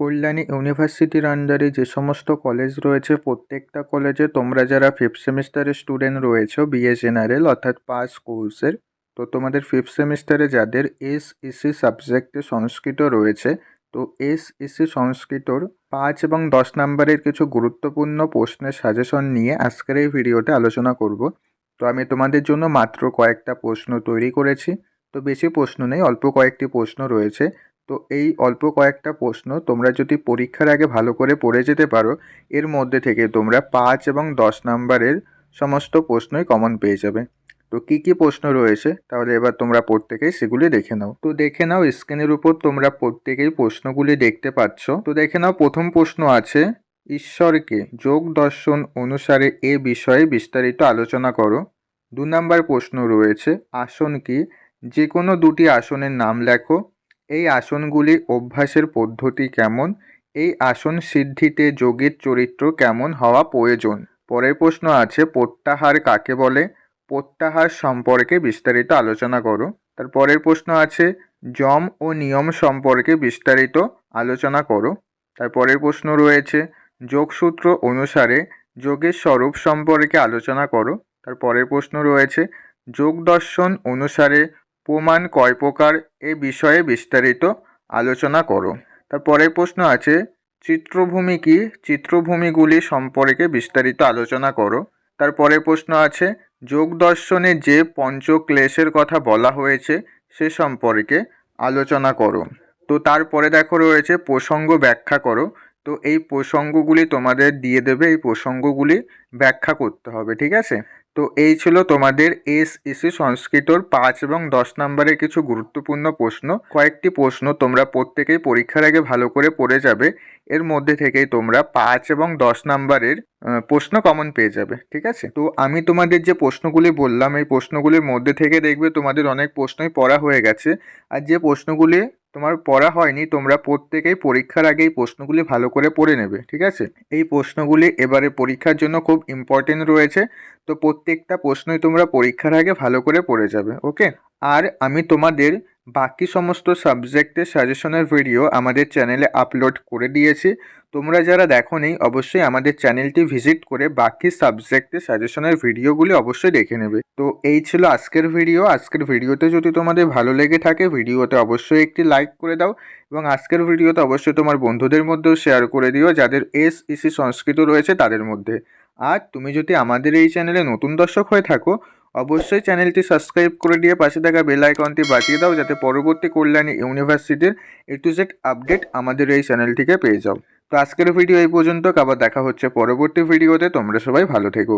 কল্যাণী ইউনিভার্সিটির আন্ডারে যে সমস্ত কলেজ রয়েছে প্রত্যেকটা কলেজে তোমরা যারা ফিফথ সেমিস্টারের স্টুডেন্ট রয়েছো বিএ জেনারেল অর্থাৎ পাস কোর্সের, তো তোমাদের ফিফথ সেমিস্টারে যাদের এসইসি সাবজেক্টে সংস্কৃত রয়েছে, তো এসইসি সংস্কৃতর 5 এবং 10 নম্বরের কিছু গুরুত্বপূর্ণ প্রশ্নের সাজেশন নিয়ে আজকের এই ভিডিওতে আলোচনা করব। তো আমি তোমাদের জন্য মাত্র কয়েকটা প্রশ্ন তৈরি করেছি। তো বেশি প্রশ্ন নেই, অল্প কয়েকটি প্রশ্ন রয়েছে। তো এই অল্প কয়েকটা প্রশ্ন তোমরা যদি পরীক্ষার আগে ভালো করে পড়ে যেতে পারো, এর মধ্যে থেকে তোমরা 5 এবং 10 নম্বরের সমস্ত প্রশ্নই কমন পেয়ে যাবে। তো কি কি প্রশ্ন রয়েছে তাহলে এবার তোমরা প্রত্যেকেই সেগুলি দেখে নাও। তো দেখে নাও, স্ক্রিনের উপর তোমরা প্রত্যেকেই প্রশ্নগুলি দেখতে পাচ্ছ। তো দেখে নাও, প্রথম প্রশ্ন আছে, ঈশ্বরকে যোগ দর্শন অনুসারে এ বিষয়ে বিস্তারিত আলোচনা করো। 2 নম্বর প্রশ্ন রয়েছে, আসন কি? যে কোনো দুটি আসনের নাম লেখো। এই আসনগুলি অভ্যাসের পদ্ধতি কেমন? এই আসন সিদ্ধিতে যোগীর চরিত্র কেমন হওয়া প্রয়োজন? পরের প্রশ্ন আছে, প্রত্যাহার কাকে বলে? প্রত্যাহার সম্পর্কে বিস্তারিত আলোচনা করো। তার পরের প্রশ্ন আছে, যম ও নিয়ম সম্পর্কে বিস্তারিত আলোচনা করো। তার পরের প্রশ্ন রয়েছে, যোগসূত্র অনুসারে যোগের স্বরূপ সম্পর্কে আলোচনা করো। তার পরের প্রশ্ন রয়েছে, যোগ দর্শন অনুসারে প্রমাণ কয় প্রকার? এ বিষয়ে বিস্তারিত আলোচনা করো। তার পরের প্রশ্ন আছে, চিত্রভূমি কি? চিত্রভূমিগুলি সম্পর্কে বিস্তারিত আলোচনা করো। তার পরের প্রশ্ন আছে, যোগ দর্শনে যে পঞ্চক্লেশের কথা বলা হয়েছে সে সম্পর্কে আলোচনা করো। তো তারপরে দেখো রয়েছে প্রসঙ্গ ব্যাখ্যা করো। তো এই প্রসঙ্গগুলি তোমাদের দিয়ে দেবে, এই প্রসঙ্গগুলি ব্যাখ্যা করতে হবে, ঠিক আছে? তো এই ছিল তোমাদের এসইসি সংস্কৃতর 5 এবং 10 নম্বরের কিছু গুরুত্বপূর্ণ প্রশ্ন। কয়েকটি প্রশ্ন তোমরা প্রত্যেকেই পরীক্ষার আগে ভালো করে পড়ে যাবে, এর মধ্যে থেকেই তোমরা 5 এবং 10 নম্বরের প্রশ্ন কমন পেয়ে যাবে, ঠিক আছে? তো আমি তোমাদের যে প্রশ্নগুলি বললাম এই প্রশ্নগুলির মধ্যে থেকে দেখবে তোমাদের অনেক প্রশ্নই পড়া হয়ে গেছে, আর যে প্রশ্নগুলি তোমার পড়া হয়নি তোমরা প্রত্যেকেই পরীক্ষার আগে এই প্রশ্নগুলি ভালো করে পড়ে নেবে, ঠিক আছে? এই প্রশ্নগুলি এবারে পরীক্ষার জন্য খুব ইম্পর্টেন্ট রয়েছে। তো প্রত্যেকটা প্রশ্নই তোমরা পরীক্ষার আগে ভালো করে পড়ে যাবে, ওকে? আর আমি তোমাদের বাকি সমস্ত সাবজেক্টের সাজেশনের ভিডিও আমাদের চ্যানেলে আপলোড করে দিয়েছি। তোমরা যারা দেখোনি অবশ্যই আমাদের চ্যানেলটি ভিজিট করে বাকি সাবজেক্টের সাজেশনের ভিডিওগুলি অবশ্যই দেখে নেবে। তো এই ছিল আজকের ভিডিও। আজকের ভিডিওতে যদি তোমাদের ভালো লেগে থাকে ভিডিওতে অবশ্যই একটি লাইক করে দাও, এবং আজকের ভিডিওতে অবশ্যই তোমার বন্ধুদের মধ্যেও শেয়ার করে দিও যাদের এসইসি সংস্কৃত রয়েছে তাদের মধ্যে। আর তুমি যদি আমাদের এই চ্যানেলে নতুন দর্শক হয়ে থাকো অবশ্যই চ্যানেলটি সাবস্ক্রাইব করে দিয়ে পাশে থাকা বেল আইকনটি বাজিয়ে দাও, যাতে পরবর্তী কল্যাণী ইউনিভার্সিটির A to Z আপডেট আমাদের এই চ্যানেল থেকে পেয়ে যাও। তো আজকের ভিডিও এই পর্যন্ত, আবার দেখা হচ্ছে পরবর্তী ভিডিওতে। তোমরা সবাই ভালো থেকো।